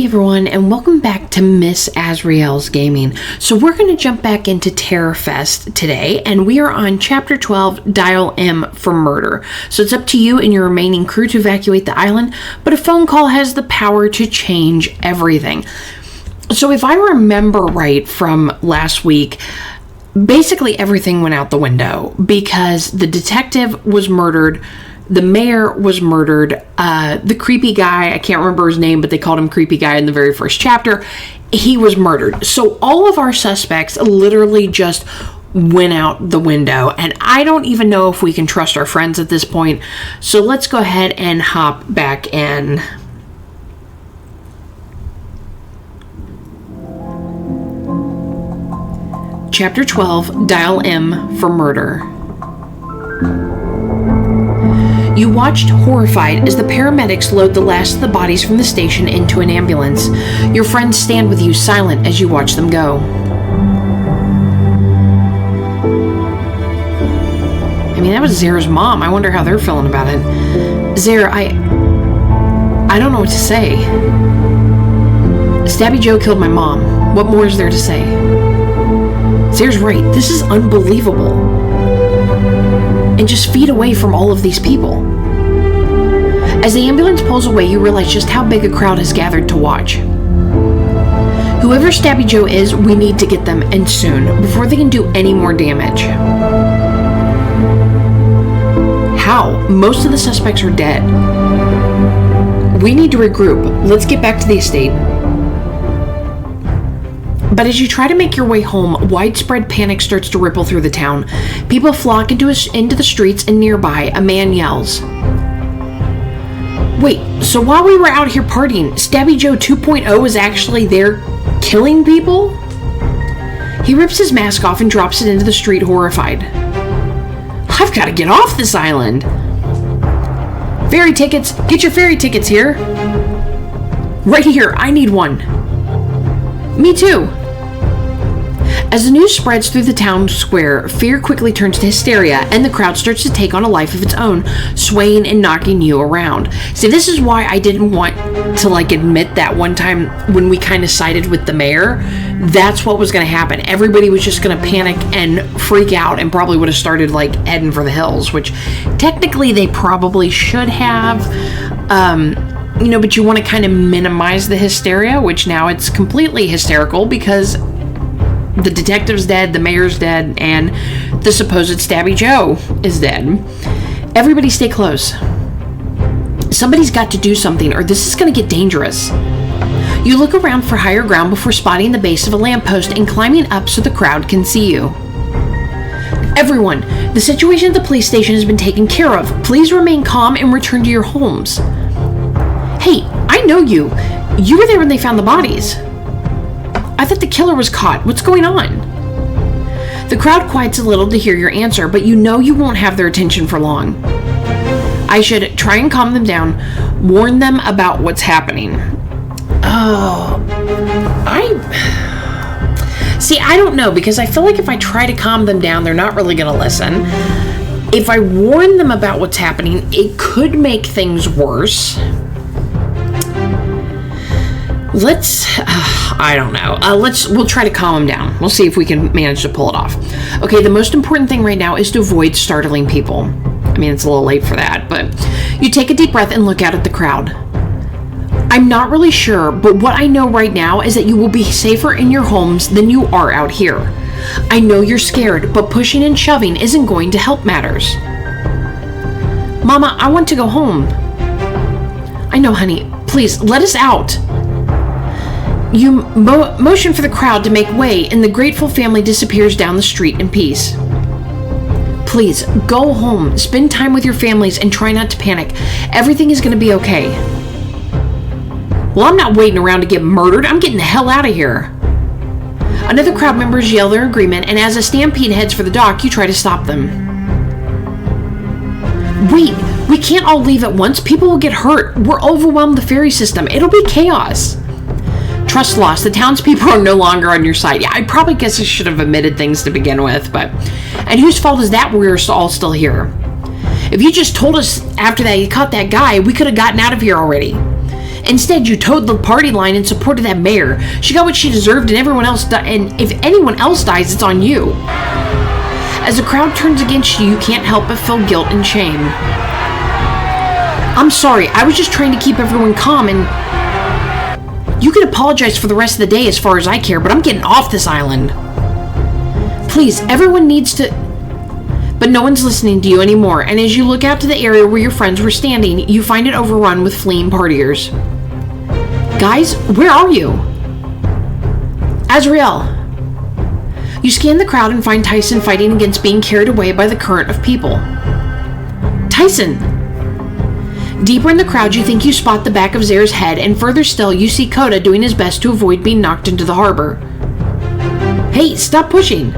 everyone, and welcome back to Miss Azriel's Gaming. So we're going to jump back into TerrorFest today, and we are on Chapter 12, Dial M for Murder. So it's up to you and your remaining crew to evacuate the island, but a phone call has the power to change everything. So if I remember right from last week, basically everything went out the window because the detective was murdered. The mayor was murdered. The creepy guy, I can't remember his name, but they called him Creepy Guy in the very first chapter. He was murdered. So all of our suspects literally just went out the window. And I don't even know if we can trust our friends at this point. So let's go ahead and hop back in. Chapter 12, Dial M for Murder. You watched horrified as the paramedics load the last of the bodies from the station into an ambulance. Your friends stand with you silent as you watch them go. I mean, that was Zara's mom. I wonder how they're feeling about it. Zara, I don't know what to say. Stabby Joe killed my mom. What more is there to say? Zara's right. This is unbelievable. And just feet away from all of these people. As the ambulance pulls away, you realize just how big a crowd has gathered to watch. Whoever Stabby Joe is, we need to get them, and soon, before they can do any more damage. How? Most of the suspects are dead. We need to regroup. Let's get back to the estate. But as you try to make your way home, widespread panic starts to ripple through the town. People flock into the streets, and nearby, a man yells. Wait, so while we were out here partying, Stabby Joe 2.0 is actually there killing people? He rips his mask off and drops it into the street, horrified. I've got to get off this island. Ferry tickets, get your ferry tickets here. Right here, I need one. Me too. As the news spreads through the town square, fear quickly turns to hysteria, and the crowd starts to take on a life of its own, swaying and knocking you around. See, this is why I didn't want to, admit that one time when we kind of sided with the mayor, that's what was going to happen. Everybody was just going to panic and freak out and probably would have started, heading for the hills, which technically they probably should have. But you want to kind of minimize the hysteria, which now it's completely hysterical because the detective's dead, the mayor's dead, and the supposed Stabby Joe is dead. Everybody stay close. Somebody's got to do something, or this is going to get dangerous. You look around for higher ground before spotting the base of a lamppost and climbing up so the crowd can see you. Everyone, the situation at the police station has been taken care of. Please remain calm and return to your homes. Hey, I know you. You were there when they found the bodies. I thought the killer was caught. What's going on? The crowd quiets a little to hear your answer, but you know you won't have their attention for long. I should try and calm them down, warn them about what's happening. I don't know, because I feel like if I try to calm them down, they're not really going to listen. If I warn them about what's happening, it could make things worse. I don't know. We'll try to calm them down. We'll see if we can manage to pull it off. Okay, the most important thing right now is to avoid startling people. I mean, it's a little late for that, but you take a deep breath and look out at the crowd. I'm not really sure, but what I know right now is that you will be safer in your homes than you are out here. I know you're scared, but pushing and shoving isn't going to help matters. Mama, I want to go home. I know, honey. Please, let us out. You motion for the crowd to make way, and the grateful family disappears down the street in peace. Please, go home, spend time with your families, and try not to panic. Everything is going to be okay. Well, I'm not waiting around to get murdered. I'm getting the hell out of here. Another crowd members yell their agreement, and as a stampede heads for the dock, you try to stop them. Wait, we can't all leave at once. People will get hurt. We're overwhelmed the ferry system. It'll be chaos. Trust lost. The townspeople are no longer on your side. Yeah, I probably guess I should have omitted things to begin with, but... And whose fault is that we're all still here? If you just told us after that you caught that guy, we could have gotten out of here already. Instead, you towed the party line and supported that mayor. She got what she deserved, and and if anyone else dies, it's on you. As the crowd turns against you, you can't help but feel guilt and shame. I'm sorry, I was just trying to keep everyone calm, and you can apologize for the rest of the day as far as I care, but I'm getting off this island. Please, everyone needs to... But no one's listening to you anymore, and as you look out to the area where your friends were standing, you find it overrun with fleeing partiers. Guys, where are you? Azrael. You scan the crowd and find Tyson fighting against being carried away by the current of people. Tyson! Deeper in the crowd, you think you spot the back of Zare's head, and further still, you see Coda doing his best to avoid being knocked into the harbor. Hey, stop pushing!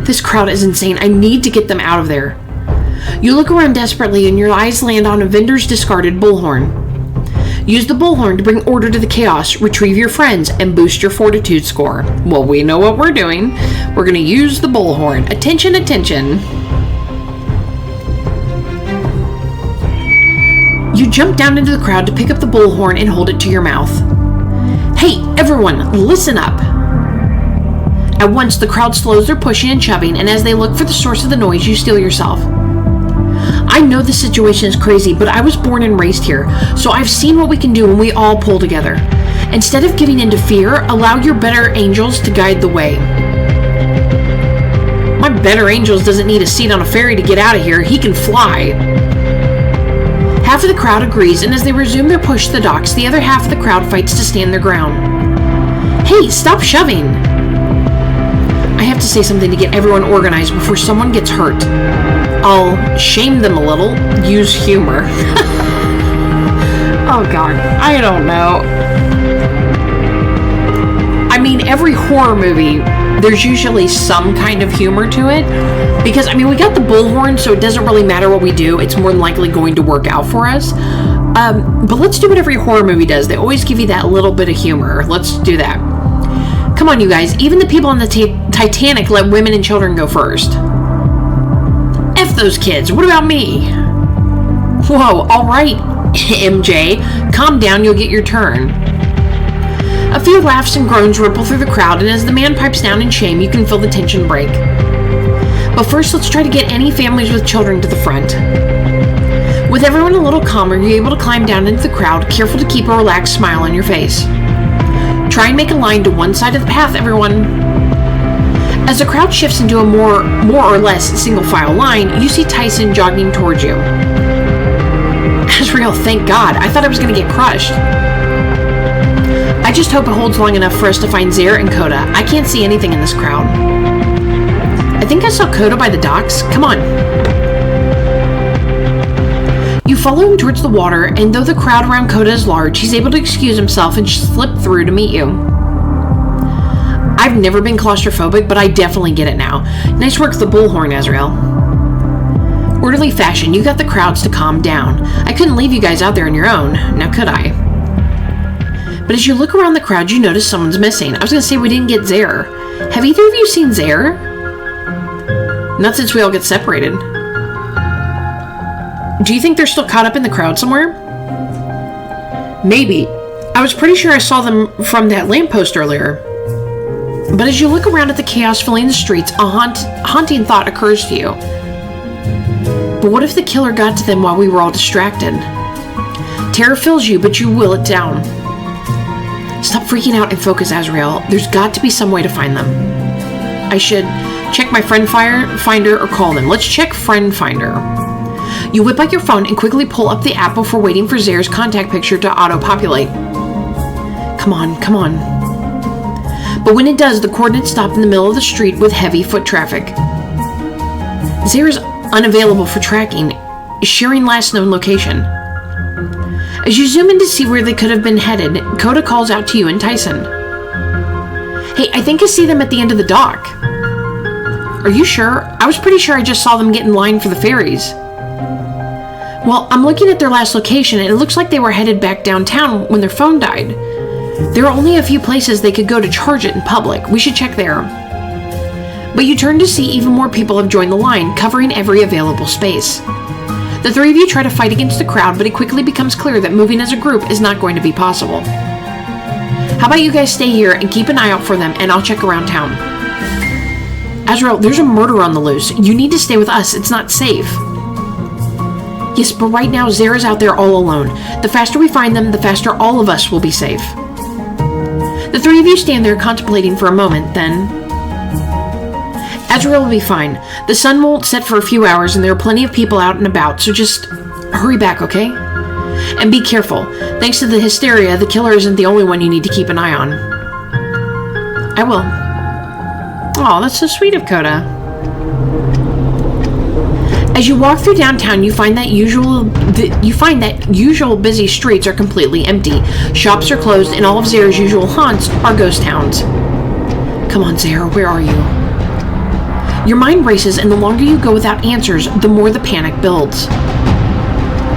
This crowd is insane. I need to get them out of there. You look around desperately, and your eyes land on a vendor's discarded bullhorn. Use the bullhorn to bring order to the chaos, retrieve your friends, and boost your fortitude score. Well, we know what we're doing. We're going to use the bullhorn. Attention, attention. You jump down into the crowd to pick up the bullhorn and hold it to your mouth. Hey, everyone, listen up. At once, the crowd slows their pushing and shoving, and as they look for the source of the noise, you steel yourself. I know the situation is crazy, but I was born and raised here, so I've seen what we can do when we all pull together. Instead of giving in to fear, allow your better angels to guide the way. My better angels doesn't need a seat on a ferry to get out of here. He can fly. Half of the crowd agrees, and as they resume their push to the docks, the other half of the crowd fights to stand their ground. Hey, stop shoving! I have to say something to get everyone organized before someone gets hurt. I'll shame them a little, use humor. Oh god, I don't know. I mean, every horror movie, there's usually some kind of humor to it. Because, I mean, we got the bullhorn, so it doesn't really matter what we do. It's more than likely going to work out for us. But let's do what every horror movie does. They always give you that little bit of humor. Let's do that. Come on, you guys. Even the people on the Titanic let women and children go first. F those kids. What about me? Whoa, alright, MJ. Calm down, you'll get your turn. A few laughs and groans ripple through the crowd, and as the man pipes down in shame, you can feel the tension break. But first, let's try to get any families with children to the front. With everyone a little calmer, you're able to climb down into the crowd, careful to keep a relaxed smile on your face. Try and make a line to one side of the path, everyone. As the crowd shifts into a more or less single-file line, you see Tyson jogging towards you. Azrael, thank God. I thought I was going to get crushed. I just hope it holds long enough for us to find Zare and Coda. I can't see anything in this crowd. I think I saw Coda by the docks. Come on. You follow him towards the water, and though the crowd around Coda is large, he's able to excuse himself and slip through to meet you. I've never been claustrophobic, but I definitely get it now. Nice work with the bullhorn, Azrael. Orderly fashion, you got the crowds to calm down. I couldn't leave you guys out there on your own, now could I? But as you look around the crowd, you notice someone's missing. I was going to say we didn't get Zare. Have either of you seen Zare? Not since we all get separated. Do you think they're still caught up in the crowd somewhere? Maybe. I was pretty sure I saw them from that lamppost earlier. But as you look around at the chaos filling the streets, a haunting thought occurs to you. But what if the killer got to them while we were all distracted? Terror fills you, but you will it down. Stop freaking out and focus, Azrael. There's got to be some way to find them. I should check my friend finder or call them. Let's check friend finder. You whip out your phone and quickly pull up the app before waiting for Zare's contact picture to auto-populate. Come on, come on. But when it does, the coordinates stop in the middle of the street with heavy foot traffic. Zare's unavailable for tracking, sharing last known location. As you zoom in to see where they could have been headed, Coda calls out to you and Tyson. Hey, I think I see them at the end of the dock. Are you sure? I was pretty sure I just saw them get in line for the ferries. Well, I'm looking at their last location, and it looks like they were headed back downtown when their phone died. There are only a few places they could go to charge it in public. We should check there. But you turn to see even more people have joined the line, covering every available space. The three of you try to fight against the crowd, but it quickly becomes clear that moving as a group is not going to be possible. How about you guys stay here and keep an eye out for them, and I'll check around town. Azrael, there's a murder on the loose. You need to stay with us. It's not safe. Yes, but right now, Zara's out there all alone. The faster we find them, the faster all of us will be safe. The three of you stand there contemplating for a moment, then... Azrael will be fine. The sun won't set for a few hours, and there are plenty of people out and about, so just hurry back, okay? And be careful. Thanks to the hysteria, the killer isn't the only one you need to keep an eye on. I will. Aw, that's so sweet of Coda. As you walk through downtown, you find that usual busy streets are completely empty. Shops are closed, and all of Zara's usual haunts are ghost towns. Come on, Zara, where are you? Your mind races, and the longer you go without answers, the more the panic builds.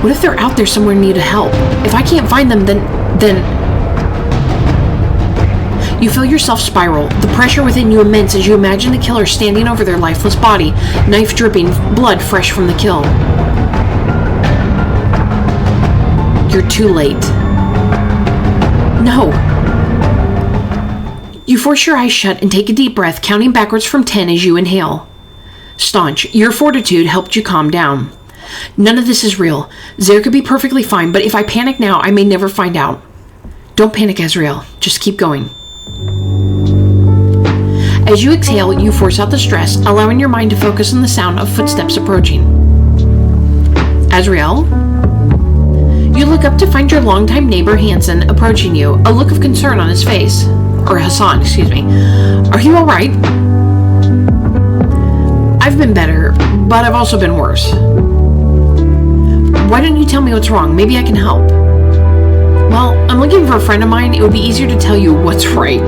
What if they're out there somewhere in need of help? If I can't find them, then... You feel yourself spiral, the pressure within you immense as you imagine the killer standing over their lifeless body, knife dripping, blood fresh from the kill. You're too late. No. You force your eyes shut and take a deep breath, counting backwards from 10 as you inhale. Staunch, your fortitude helped you calm down. None of this is real. Zara could be perfectly fine, but if I panic now, I may never find out. Don't panic, Azrael. Just keep going. As you exhale, you force out the stress, allowing your mind to focus on the sound of footsteps approaching. Azrael? You look up to find your longtime neighbor Hansen approaching you, a look of concern on his face. Or Hassan, excuse me. Are you alright? I've been better, but I've also been worse. Why don't you tell me what's wrong? Maybe I can help. Well, I'm looking for a friend of mine. It would be easier to tell you what's right.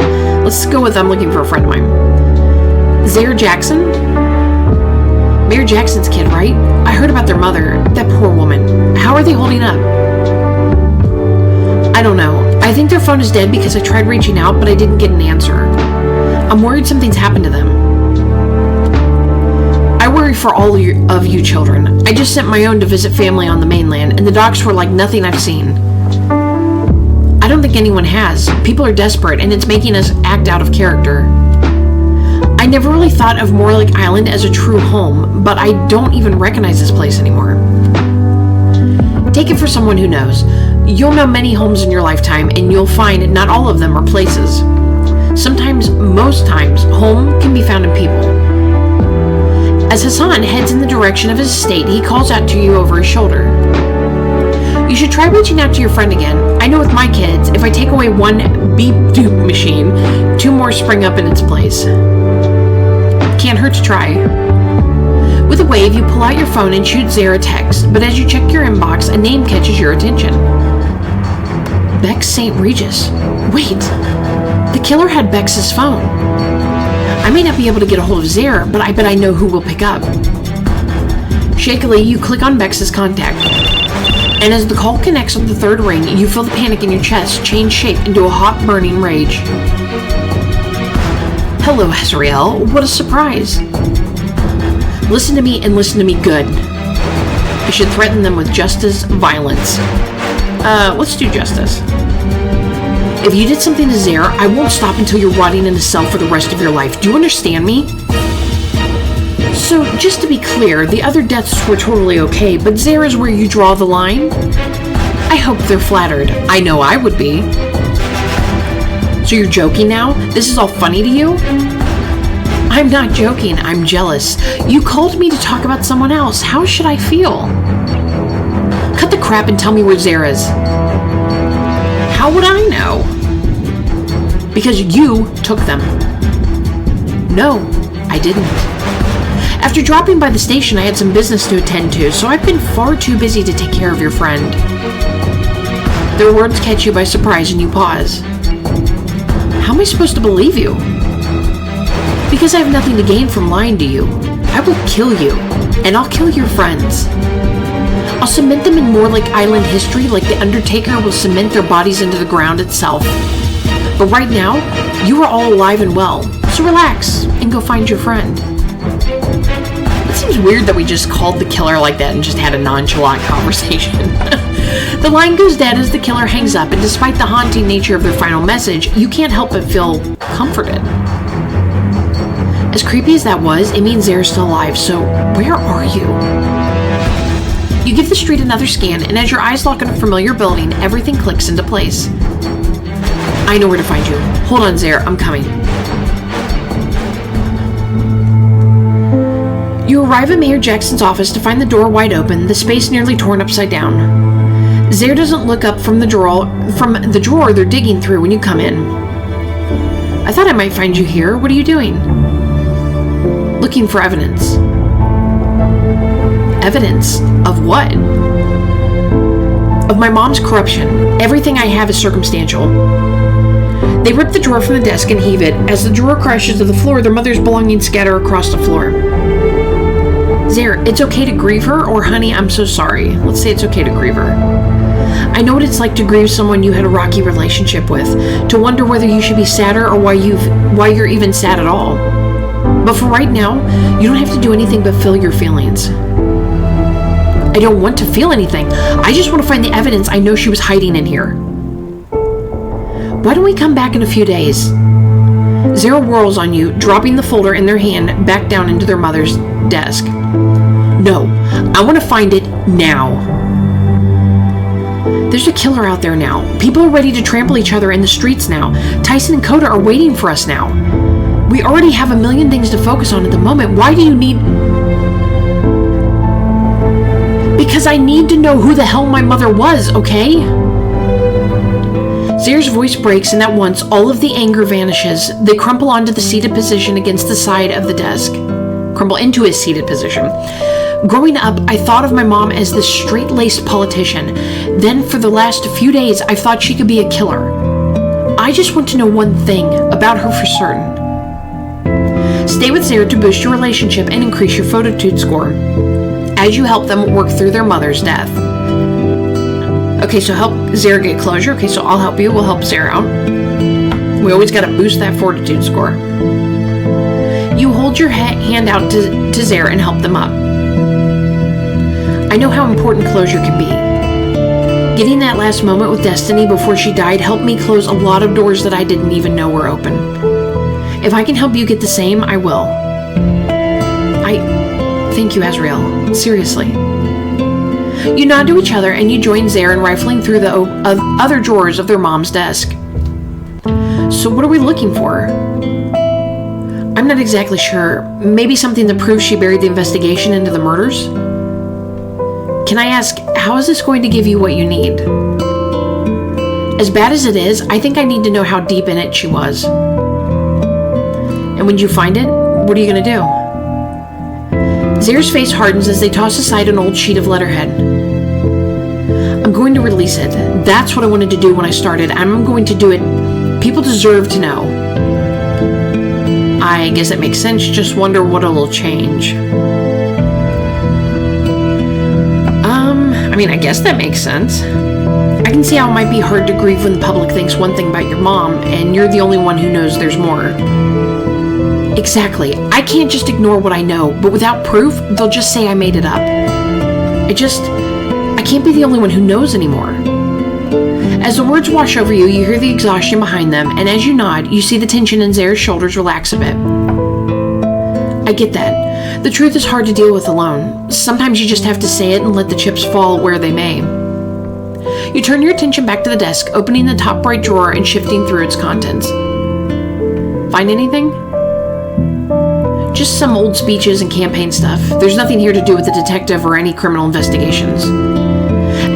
Let's go with I'm looking for a friend of mine. Zara Jackson? Mayor Jackson's kid, right? I heard about their mother. That poor woman. How are they holding up? I don't know. I think their phone is dead because I tried reaching out, but I didn't get an answer. I'm worried something's happened to them. I worry for all of you children. I just sent my own to visit family on the mainland, and the docs were like nothing I've seen. I don't think anyone has. People are desperate, and it's making us act out of character. I never really thought of Morlake Island as a true home, but I don't even recognize this place anymore. Take it for someone who knows. You'll know many homes in your lifetime, and you'll find not all of them are places. Sometimes, most times, home can be found in people. As Hassan heads in the direction of his estate, he calls out to you over his shoulder. You should try reaching out to your friend again. I know with my kids, if I take away one beep-doop machine, 2 more spring up in its place. Can't hurt to try. With a wave, you pull out your phone and shoot Zara a text, but as you check your inbox, a name catches your attention. Bex St. Regis. Wait, the killer had Bex's phone. I may not be able to get a hold of Zara, but I bet I know who will pick up. Shakily, you click on Bex's contact. And as the call connects on the 3rd ring, you feel the panic in your chest change shape into a hot, burning rage. Hello, Azrael. What a surprise. Listen to me and listen to me good. I should threaten them with justice, violence. Let's do justice. If you did something to Zara, I won't stop until you're rotting in a cell for the rest of your life. Do you understand me? So, just to be clear, the other deaths were totally okay, but Zara's where you draw the line? I hope they're flattered. I know I would be. So you're joking now? This is all funny to you? I'm not joking. I'm jealous. You called me to talk about someone else. How should I feel? Cut the crap and tell me where Zara is. How would I know? Because you took them. No, I didn't. After dropping by the station, I had some business to attend to, so I've been far too busy to take care of your friend. Their words catch you by surprise and you pause. How am I supposed to believe you? Because I have nothing to gain from lying to you. I will kill you, and I'll kill your friends. I'll cement them in Morlake Island history like the Undertaker will cement their bodies into the ground itself. But right now, you are all alive and well, so relax and go find your friend. It's seems weird that we just called the killer like that and just had a nonchalant conversation. The line goes dead as the killer hangs up, and despite the haunting nature of their final message, you can't help but feel comforted. As creepy as that was, it means Zare's still alive, so where are you? You give the street another scan, and as your eyes lock on a familiar building, everything clicks into place. I know where to find you. Hold on, Zare, I'm coming. You arrive at Mayor Jackson's office to find the door wide open, the space nearly torn upside down. Zare doesn't look up from the drawer they're digging through when you come in. I thought I might find you here. What are you doing? Looking for evidence. Evidence of what? Of my mom's corruption. Everything I have is circumstantial. They rip the drawer from the desk and heave it. As the drawer crashes to the floor, their mother's belongings scatter across the floor. Zare, it's okay to grieve her, or honey, I'm so sorry. Let's say it's okay to grieve her. I know what it's like to grieve someone you had a rocky relationship with, to wonder whether you should be sadder or why you're even sad at all. But for right now, you don't have to do anything but feel your feelings. I don't want to feel anything. I just want to find the evidence I know she was hiding in here. Why don't we come back in a few days? Zare whirls on you, dropping the folder in their hand back down into their mother's desk. No, I want to find it now. There's a killer out there now. People are ready to trample each other in the streets now. Tyson and Coda are waiting for us now. We already have a million things to focus on at the moment. Why do you need... Because I need to know who the hell my mother was, okay? Zare's voice breaks, and at once, all of the anger vanishes. They crumple onto the seated position against the side of the desk. Crumble into his seated position. Growing up, I thought of my mom as this straight-laced politician. Then, for the last few days, I've thought she could be a killer. I just want to know one thing about her for certain. Stay with Zare to boost your relationship and increase your fortitude score as you help them work through their mother's death. Okay, so help Zare get closure. Okay, so I'll help you. We'll help Zare out. We always got to boost that fortitude score. You hold your hand out to Zare and help them up. I know how important closure can be. Getting that last moment with Destiny before she died helped me close a lot of doors that I didn't even know were open. If I can help you get the same, I will. Thank you, Azrael. Seriously. You nod to each other and you join Zare in rifling through the other drawers of their mom's desk. So what are we looking for? I'm not exactly sure. Maybe something that proves she buried the investigation into the murders? Can I ask, how is this going to give you what you need? As bad as it is, I think I need to know how deep in it she was. And when you find it, what are you going to do? Zare's face hardens as they toss aside an old sheet of letterhead. I'm going to release it. That's what I wanted to do when I started. I'm going to do it. People deserve to know. I guess it makes sense. Just wonder what it'll change. I guess that makes sense. I can see how it might be hard to grieve when the public thinks one thing about your mom, and you're the only one who knows there's more. Exactly. I can't just ignore what I know, but without proof, they'll just say I made it up. I can't be the only one who knows anymore. As the words wash over you, you hear the exhaustion behind them, and as you nod, you see the tension in Zare's shoulders relax a bit. I get that. The truth is hard to deal with alone. Sometimes you just have to say it and let the chips fall where they may. You turn your attention back to the desk, opening the top right drawer and shifting through its contents. Find anything? Just some old speeches and campaign stuff. There's nothing here to do with the detective or any criminal investigations.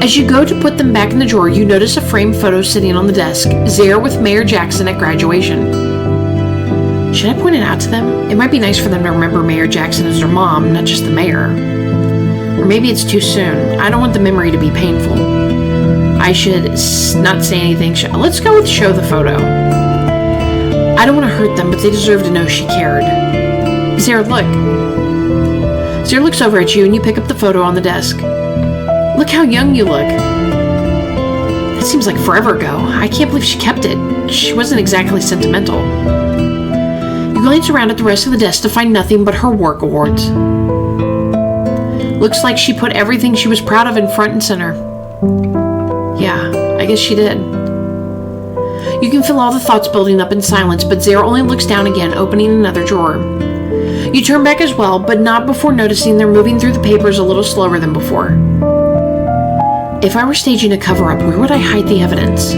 As you go to put them back in the drawer, you notice a framed photo sitting on the desk, Zare with Mayor Jackson at graduation. Should I point it out to them? It might be nice for them to remember Mayor Jackson as their mom, not just the mayor. Or maybe it's too soon. I don't want the memory to be painful. I should not say anything. Let's go with show the photo. I don't want to hurt them, but they deserve to know she cared. Zare, look. Zare looks over at you and you pick up the photo on the desk. Look how young you look. That seems like forever ago. I can't believe she kept it. She wasn't exactly sentimental. You glance around at the rest of the desk to find nothing but her work awards. Looks like she put everything she was proud of in front and center. Yeah, I guess she did. You can feel all the thoughts building up in silence, but Zare only looks down again, opening another drawer. You turn back as well, but not before noticing they're moving through the papers a little slower than before. If I were staging a cover-up, where would I hide the evidence?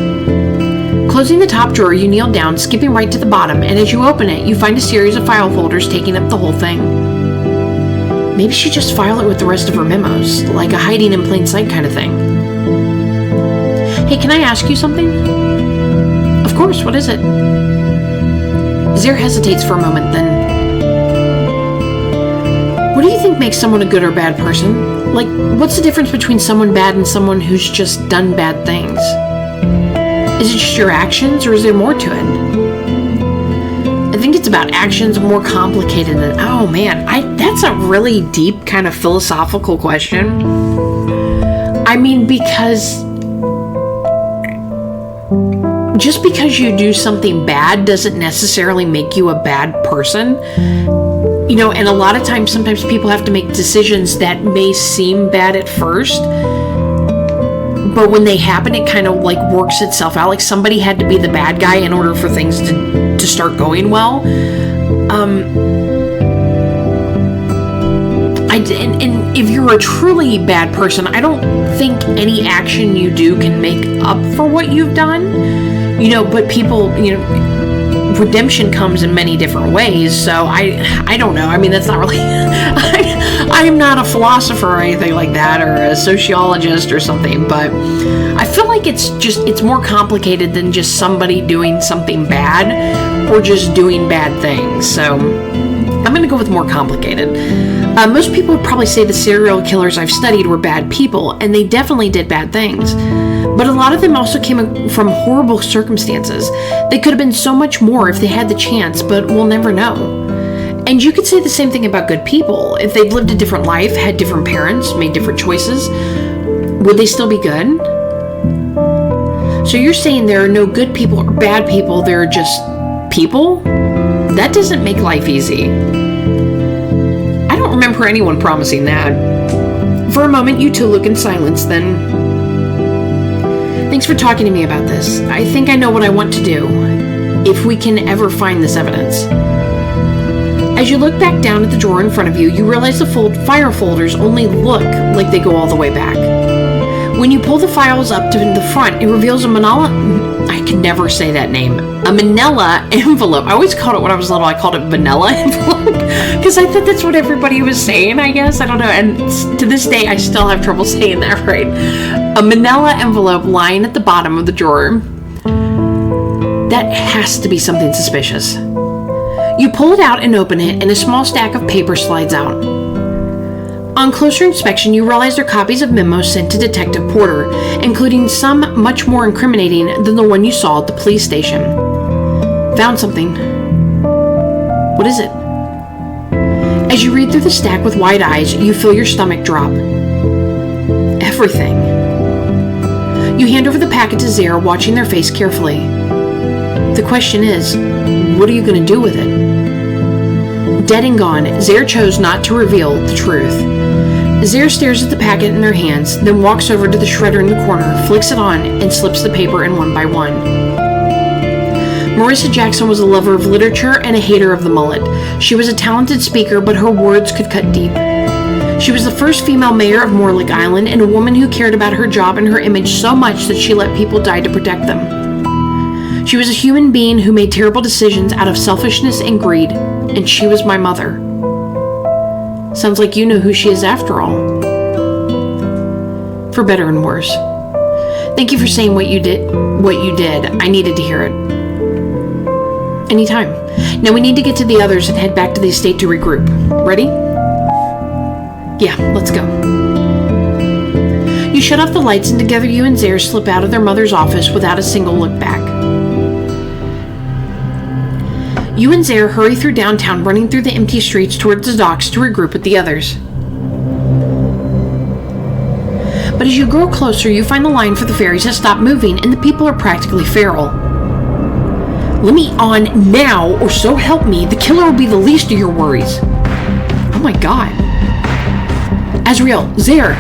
Closing the top drawer, you kneel down, skipping right to the bottom, and as you open it, you find a series of file folders taking up the whole thing. Maybe she'd just file it with the rest of her memos, like a hiding in plain sight kind of thing. Hey, can I ask you something? Of course, what is it? Zare hesitates for a moment, then... What do you think makes someone a good or bad person? Like, what's the difference between someone bad and someone who's just done bad things? Is it just your actions, or is there more to it? I think it's about actions, more complicated than... Oh man, that's a really deep kind of philosophical question. I mean, because... Just because you do something bad doesn't necessarily make you a bad person. You know, and a lot of times, sometimes people have to make decisions that may seem bad at first, but when they happen, it kind of like works itself out. Like somebody had to be the bad guy in order for things to start going well. And if you're a truly bad person, I don't think any action you do can make up for what you've done. You know, but people, you know, redemption comes in many different ways. So I don't know. I mean, that's not really... I'm not a philosopher or anything like that, or a sociologist or something, but I feel like it's more complicated than just somebody doing something bad or just doing bad things. So I'm going to go with more complicated. Most people would probably say the serial killers I've studied were bad people, and they definitely did bad things. But a lot of them also came from horrible circumstances. They could have been so much more if they had the chance, but we'll never know. And you could say the same thing about good people. If they've lived a different life, had different parents, made different choices, would they still be good? So you're saying there are no good people or bad people, there are just people? That doesn't make life easy. I don't remember anyone promising that. For a moment, you two look in silence, then... Thanks for talking to me about this. I think I know what I want to do, if we can ever find this evidence. As you look back down at the drawer in front of you, you realize the file folders only look like they go all the way back. When you pull the files up to the front, it reveals a manila... I can never say that name. A manila envelope. I always called it, when I was little, I called it vanilla envelope. Because I thought that's what everybody was saying, I guess. I don't know. And to this day, I still have trouble saying that right. A manila envelope lying at the bottom of the drawer. That has to be something suspicious. You pull it out and open it, and a small stack of paper slides out. On closer inspection, you realize they're copies of memos sent to Detective Porter, including some much more incriminating than the one you saw at the police station. Found something. What is it? As you read through the stack with wide eyes, you feel your stomach drop. Everything. You hand over the packet to Zare, watching their face carefully. The question is, what are you going to do with it? Dead and gone, Zare chose not to reveal the truth. Zare stares at the packet in their hands, then walks over to the shredder in the corner, flicks it on, and slips the paper in one by one. Marissa Jackson was a lover of literature and a hater of the mullet. She was a talented speaker, but her words could cut deep. She was the first female mayor of Morlick Island, and a woman who cared about her job and her image so much that she let people die to protect them. She was a human being who made terrible decisions out of selfishness and greed, and she was my mother. Sounds like you know who she is after all. For better and worse. Thank you for saying what you did. I needed to hear it. Anytime. Now we need to get to the others and head back to the estate to regroup. Ready? Yeah, let's go. You shut off the lights, and together you and Zare slip out of their mother's office without a single look back. You and Zare hurry through downtown, running through the empty streets towards the docks to regroup with the others. But as you grow closer, you find the line for the ferries has stopped moving, and the people are practically feral. Let me on now, or so help me, the killer will be the least of your worries. Oh my god. Azrael, Zaire!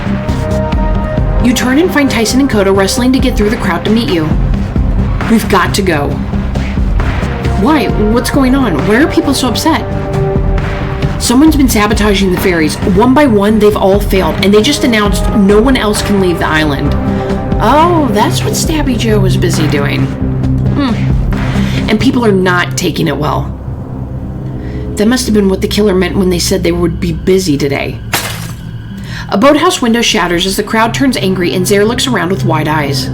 You turn and find Tyson and Koda wrestling to get through the crowd to meet you. We've got to go. Why? What's going on? Why are people so upset? Someone's been sabotaging the ferries. One by one, they've all failed, and they just announced no one else can leave the island. Oh, that's what Stabby Joe was busy doing. And people are not taking it well. That must have been what the killer meant when they said they would be busy today. A boathouse window shatters as the crowd turns angry and Zaire looks around with wide eyes.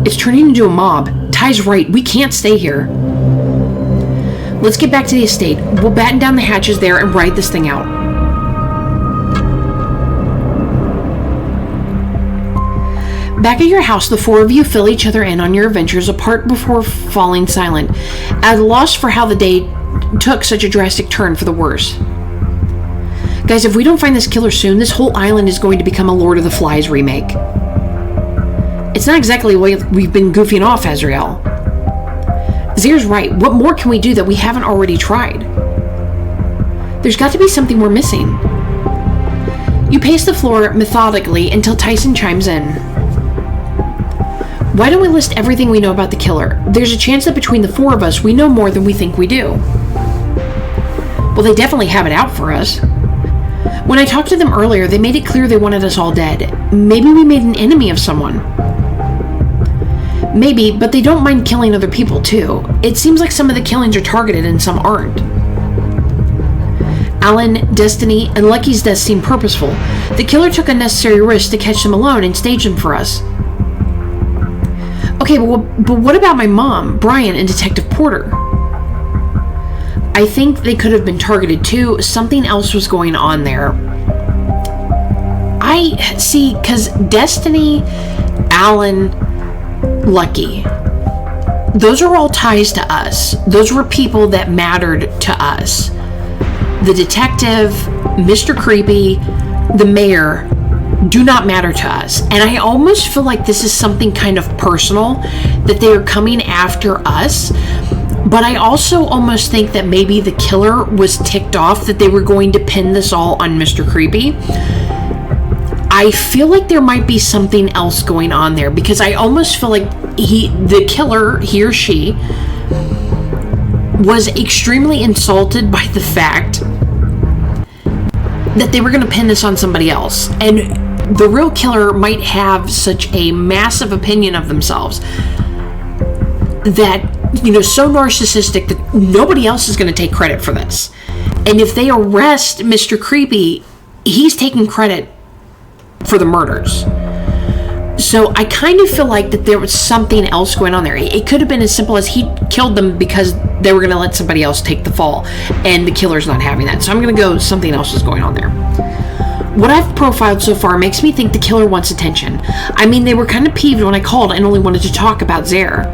It's turning into a mob. Ty's right, we can't stay here. Let's get back to the estate. We'll batten down the hatches there and ride this thing out. Back at your house, the four of you fill each other in on your adventures apart before falling silent, at a loss for how the day took such a drastic turn for the worse. Guys, if we don't find this killer soon, this whole island is going to become a Lord of the Flies remake. It's not exactly the way we've been goofing off, Azrael. Zaire's right. What more can we do that we haven't already tried? There's got to be something we're missing. You pace the floor methodically until Tyson chimes in. Why don't we list everything we know about the killer? There's a chance that between the four of us, we know more than we think we do. Well, they definitely have it out for us. When I talked to them earlier, they made it clear they wanted us all dead. Maybe we made an enemy of someone. Maybe, but they don't mind killing other people too. It seems like some of the killings are targeted and some aren't. Alan, Destiny, and Lucky's deaths seem purposeful. The killer took unnecessary risks to catch them alone and stage them for us. Okay, but what about my mom, Brian, and Detective Porter? I think they could have been targeted too. Something else was going on there. I see, because Destiny, Alan, Lucky, those are all ties to us. Those were people that mattered to us. The detective, Mr. Creepy, the mayor do not matter to us. And I almost feel like this is something kind of personal, that they are coming after us. But I also almost think that maybe the killer was ticked off that they were going to pin this all on Mr. Creepy. I feel like there might be something else going on there, because I almost feel like the killer, he or she, was extremely insulted by the fact that they were going to pin this on somebody else. And the real killer might have such a massive opinion of themselves that, so narcissistic that nobody else is going to take credit for this. And if they arrest Mr. Creepy, he's taking credit for the murders. So I kind of feel like that there was something else going on there. It could have been as simple as he killed them because they were going to let somebody else take the fall, and the killer's not having that. So I'm going to go something else is going on there. What I've profiled so far makes me think the killer wants attention. I mean, they were kind of peeved when I called and only wanted to talk about Zaire.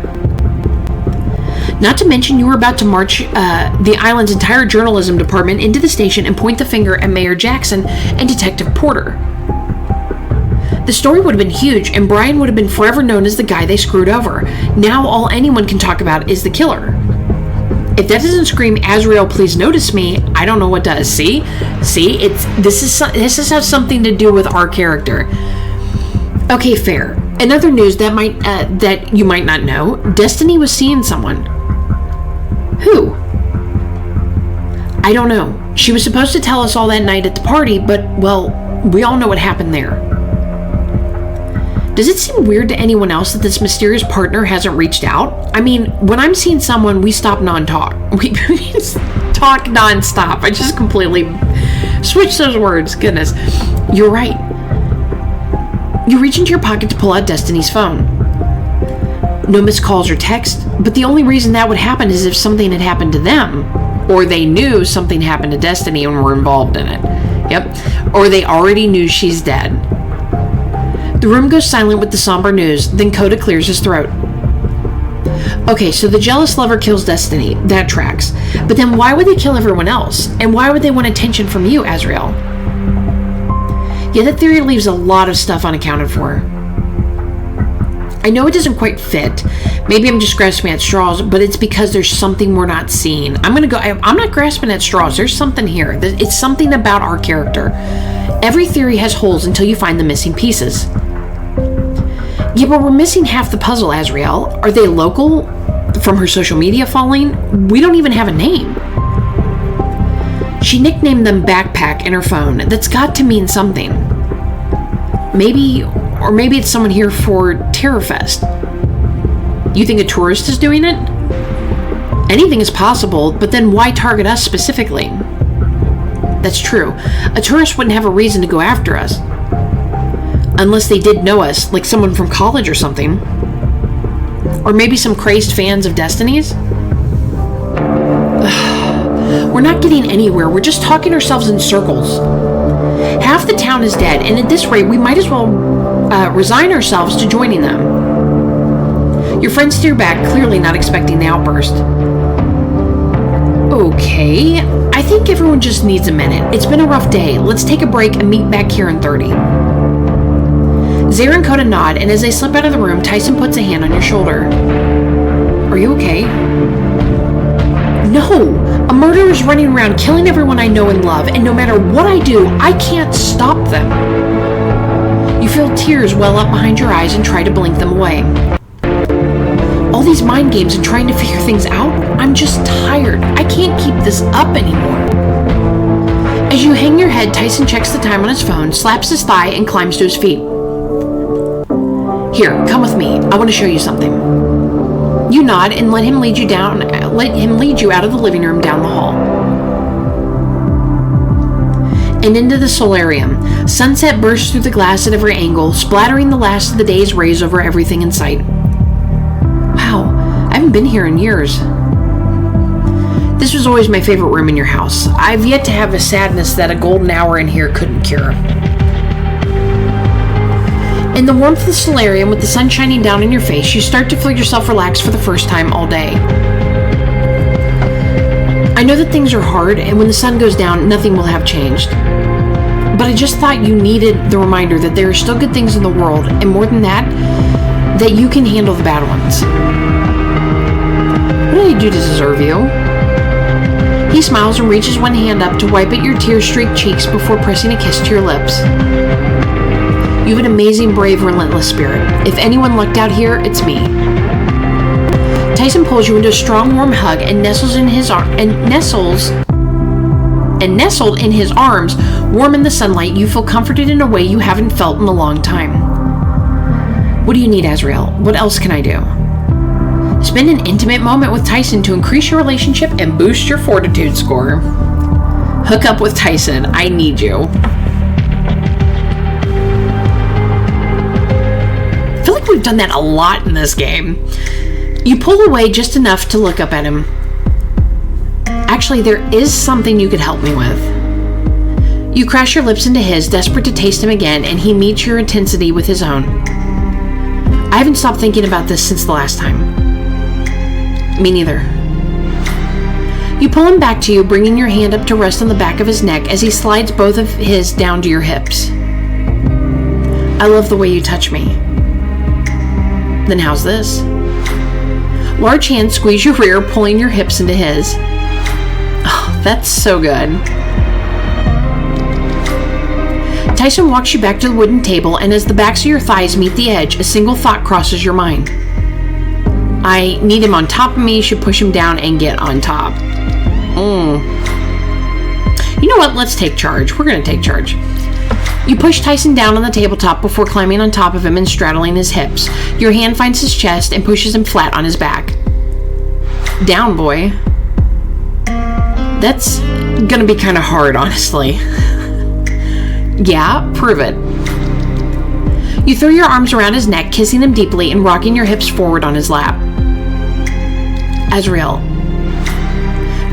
Not to mention, you were about to march the island's entire journalism department into the station and point the finger at Mayor Jackson and Detective Porter. The story would have been huge, and Brian would have been forever known as the guy they screwed over. Now all anyone can talk about is the killer. If that doesn't scream, Azrael, please notice me, I don't know what does. See, this has something to do with our character. Okay, fair. In other news that you might not know, Destiny was seeing someone. Who? I don't know. She was supposed to tell us all that night at the party, but, well, we all know what happened there. Does it seem weird to anyone else that this mysterious partner hasn't reached out? I mean, when I'm seeing someone, we stop non-talk. We talk non-stop. I just completely switched those words. Goodness. You're right. You reach into your pocket to pull out Destiny's phone. No missed calls or texts, but the only reason that would happen is if something had happened to them, or they knew something happened to Destiny and were involved in it. Yep. Or they already knew she's dead. The room goes silent with the somber news, then Koda clears his throat. Okay, so the jealous lover kills Destiny. That tracks. But then why would they kill everyone else? And why would they want attention from you, Azrael? Yeah, that theory leaves a lot of stuff unaccounted for. I know it doesn't quite fit. Maybe I'm just grasping at straws, but it's because there's something we're not seeing. I'm not grasping at straws. There's something here. It's something about our character. Every theory has holes until you find the missing pieces. Yeah, but we're missing half the puzzle, Azrael. Are they local? From her social media following? We don't even have a name. She nicknamed them Backpack in her phone. That's got to mean something. Maybe it's someone here for TerrorFest. You think a tourist is doing it? Anything is possible, but then why target us specifically? That's true. A tourist wouldn't have a reason to go after us. Unless they did know us, like someone from college or something. Or maybe some crazed fans of Destinies? We're not getting anywhere. We're just talking ourselves in circles. Half the town is dead, and at this rate, we might as well resign ourselves to joining them. Your friend steered back, clearly not expecting the outburst. Okay, I think everyone just needs a minute. It's been a rough day. Let's take a break and meet back here in 30. Zare and Coda nod, and as they slip out of the room, Tyson puts a hand on your shoulder. Are you okay? No! A murderer is running around killing everyone I know and love, and no matter what I do, I can't stop them. You feel tears well up behind your eyes and try to blink them away. All these mind games and trying to figure things out, I'm just tired. I can't keep this up anymore. As you hang your head, Tyson checks the time on his phone, slaps his thigh, and climbs to his feet. Here, come with me. I want to show you something. You nod and let him lead you out of the living room down the hall. And into the solarium. Sunset bursts through the glass at every angle, splattering the last of the day's rays over everything in sight. Wow, I haven't been here in years. This was always my favorite room in your house. I've yet to have a sadness that a golden hour in here couldn't cure. In the warmth of the solarium, with the sun shining down in your face, you start to feel yourself relax for the first time all day. I know that things are hard, and when the sun goes down, nothing will have changed. But I just thought you needed the reminder that there are still good things in the world, and more than that, that you can handle the bad ones. What did I do to deserve you? He smiles and reaches one hand up to wipe at your tear-streaked cheeks before pressing a kiss to your lips. You have an amazing, brave, relentless spirit. If anyone lucked out here, it's me. Tyson pulls you into a strong, warm hug and nestled in his arms, warm in the sunlight. You feel comforted in a way you haven't felt in a long time. What do you need, Azrael? What else can I do? Spend an intimate moment with Tyson to increase your relationship and boost your fortitude score. Hook up with Tyson. I need you. I feel like we've done that a lot in this game. You pull away just enough to look up at him. Actually, there is something you could help me with. You crash your lips into his, desperate to taste him again, and he meets your intensity with his own. I haven't stopped thinking about this since the last time. Me neither. You pull him back to you, bringing your hand up to rest on the back of his neck as he slides both of his down to your hips. I love the way you touch me. Then how's this? Large hands squeeze your rear, pulling your hips into his. Oh, that's so good. Tyson walks you back to the wooden table, and as the backs of your thighs meet the edge, a single thought crosses your mind. I need him on top of me, should push him down and get on top. You know what? Let's take charge. We're going to take charge. You push Tyson down on the tabletop before climbing on top of him and straddling his hips. Your hand finds his chest and pushes him flat on his back. Down, boy. That's going to be kind of hard, honestly. Yeah, prove it. You throw your arms around his neck, kissing him deeply and rocking your hips forward on his lap. Azrael.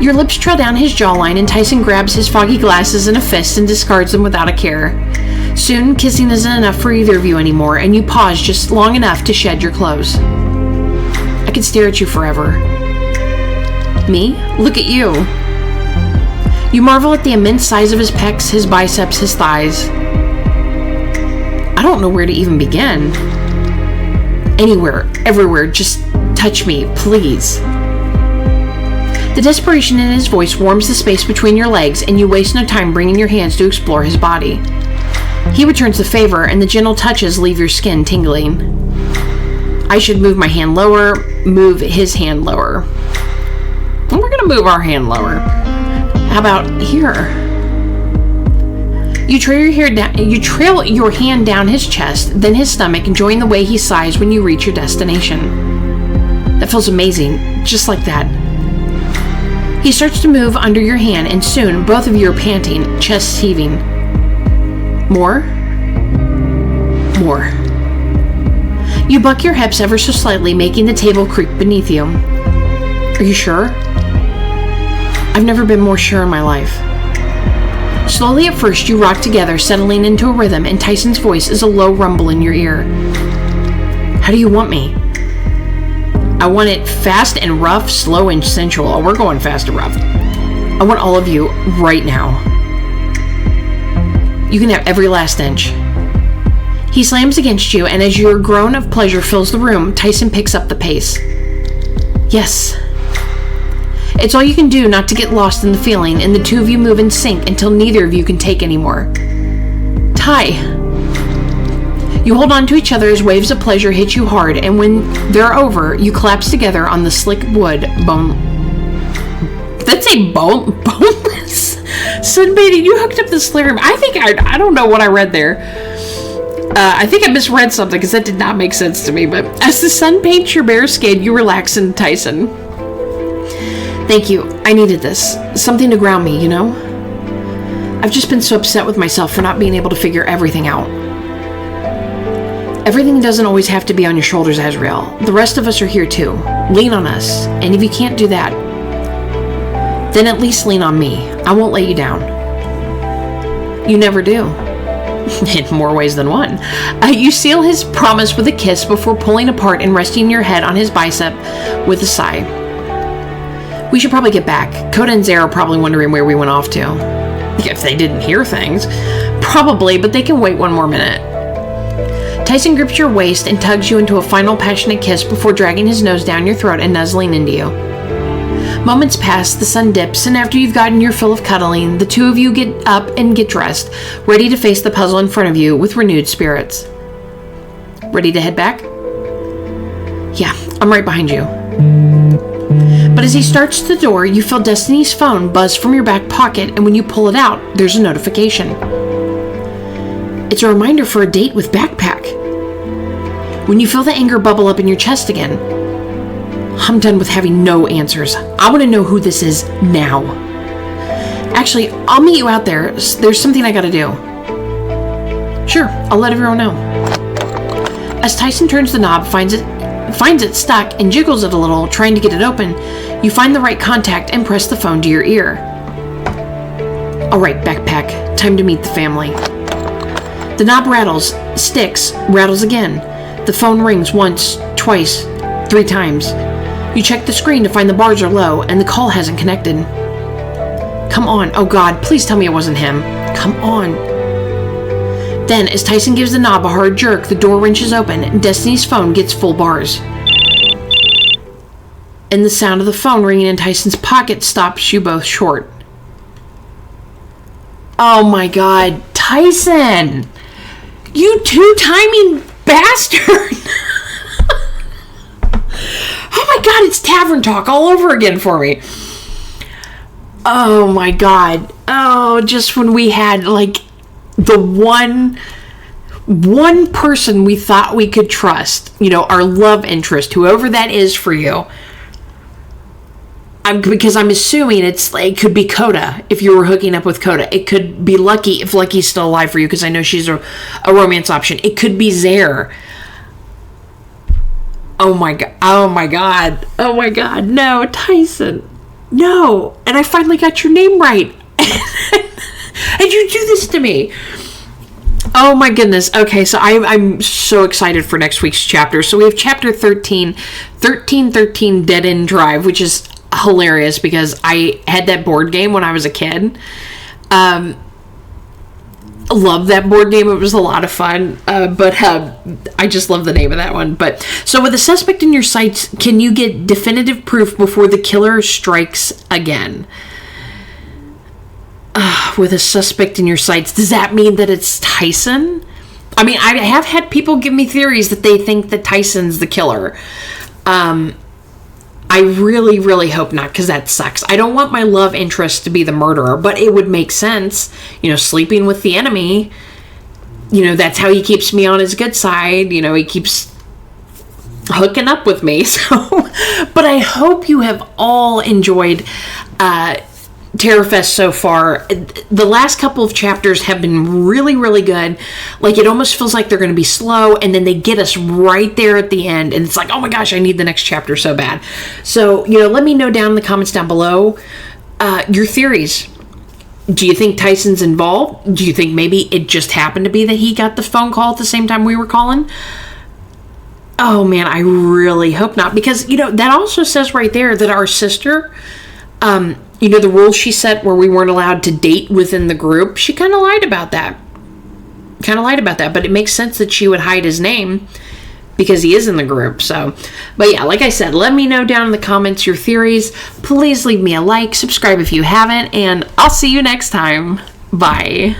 Your lips trail down his jawline, and Tyson grabs his foggy glasses in a fist and discards them without a care. Soon, kissing isn't enough for either of you anymore, and you pause just long enough to shed your clothes. I could stare at you forever. Me? Look at you. You marvel at the immense size of his pecs, his biceps, his thighs. I don't know where to even begin. Anywhere, everywhere, just touch me, please. The desperation in his voice warms the space between your legs, and you waste no time bringing your hands to explore his body. He returns the favor, and the gentle touches leave your skin tingling. I should move my hand lower, move his hand lower. And we're going to move our hand lower. How about here? You trail your hand down his chest, then his stomach, enjoying the way he sighs when you reach your destination. That feels amazing, just like that. He starts to move under your hand, and soon both of you are panting, chests heaving. More. You buck your hips ever so slightly, making the table creak beneath you. Are you sure? I've never been more sure in my life. Slowly at first, you rock together, settling into a rhythm, and Tyson's voice is a low rumble in your ear. How do you want me? I want it fast and rough, slow and sensual. Oh, we're going fast and rough. I want all of you right now. You can have every last inch. He slams against you, and as your groan of pleasure fills the room, Tyson picks up the pace. Yes. It's all you can do not to get lost in the feeling, and the two of you move in sync until neither of you can take anymore. Ty. You hold on to each other as waves of pleasure hit you hard, and when they're over, you collapse together on the slick wood That's a boneless. Sunbathing, you hooked up the slurry. I don't know what I read there. I think I misread something because that did not make sense to me, but as the sun paints your bare skin, you relax into Tyson. Thank you. I needed this. Something to ground me, you know? I've just been so upset with myself for not being able to figure everything out. Everything doesn't always have to be on your shoulders, Azrael. The rest of us are here too. Lean on us. And if you can't do that, then at least lean on me. I won't let you down. You never do. In more ways than one. You seal his promise with a kiss before pulling apart and resting your head on his bicep with a sigh. We should probably get back. Coda and Zara are probably wondering where we went off to. If they didn't hear things. Probably, but they can wait one more minute. Tyson grips your waist and tugs you into a final passionate kiss before dragging his nose down your throat and nuzzling into you. Moments pass, the sun dips, and after you've gotten your fill of cuddling, the two of you get up and get dressed, ready to face the puzzle in front of you with renewed spirits. Ready to head back? Yeah, I'm right behind you. But as he starts the door, you feel Destiny's phone buzz from your back pocket, and when you pull it out, there's a notification. It's a reminder for a date with Backpack. When you feel the anger bubble up in your chest again, I'm done with having no answers. I want to know who this is now. Actually, I'll meet you out there. There's something I gotta do. Sure, I'll let everyone know. As Tyson turns the knob, finds it stuck, and jiggles it a little, trying to get it open, you find the right contact and press the phone to your ear. All right, Backpack, time to meet the family. The knob rattles, sticks, rattles again. The phone rings once, twice, 3 times. You check the screen to find the bars are low and the call hasn't connected. Come on, oh God, please tell me it wasn't him. Come on. Then, as Tyson gives the knob a hard jerk, the door wrenches open and Destiny's phone gets full bars. And the sound of the phone ringing in Tyson's pocket stops you both short. Oh my God, Tyson! You two-timing bastard! Oh my God, it's tavern talk all over again for me. Oh my God. Oh, just when we had like the one person we thought we could trust, you know, our love interest, whoever that is for you. Because I'm assuming it could be Coda if you were hooking up with Coda. It could be Lucky if Lucky's still alive for you, because I know she's a romance option. It could be Zare. Oh my God. Oh my God. Oh my God. No, Tyson. No. And I finally got your name right. And you do this to me. Oh my goodness. Okay, so I'm so excited for next week's chapter. So we have chapter 13, 1313 Dead End Drive, which is hilarious because I had that board game when I was a kid. love that board game. It was a lot of fun, but I just love the name of that one. But so with a suspect in your sights, can you get definitive proof before the killer strikes again? With a suspect in your sights, does that mean that it's Tyson? I mean, I have had people give me theories that they think that Tyson's the killer. I really, really hope not, because that sucks. I don't want my love interest to be the murderer, but it would make sense, sleeping with the enemy. That's how he keeps me on his good side. He keeps hooking up with me. So, but I hope you have all enjoyed TerrorFest so far. The last couple of chapters have been really, really good. Like, it almost feels like they're going to be slow, and then they get us right there at the end, and it's like, oh my gosh, I need the next chapter so bad. So, let me know down in the comments down below your theories. Do you think Tyson's involved? Do you think maybe it just happened to be that he got the phone call at the same time we were calling? Oh man, I really hope not, because that also says right there that our sister, the rules she set where we weren't allowed to date within the group, she kind of lied about that. But it makes sense that she would hide his name because he is in the group. So, but yeah, like I said, let me know down in the comments your theories. Please leave me a like, subscribe if you haven't, and I'll see you next time. Bye.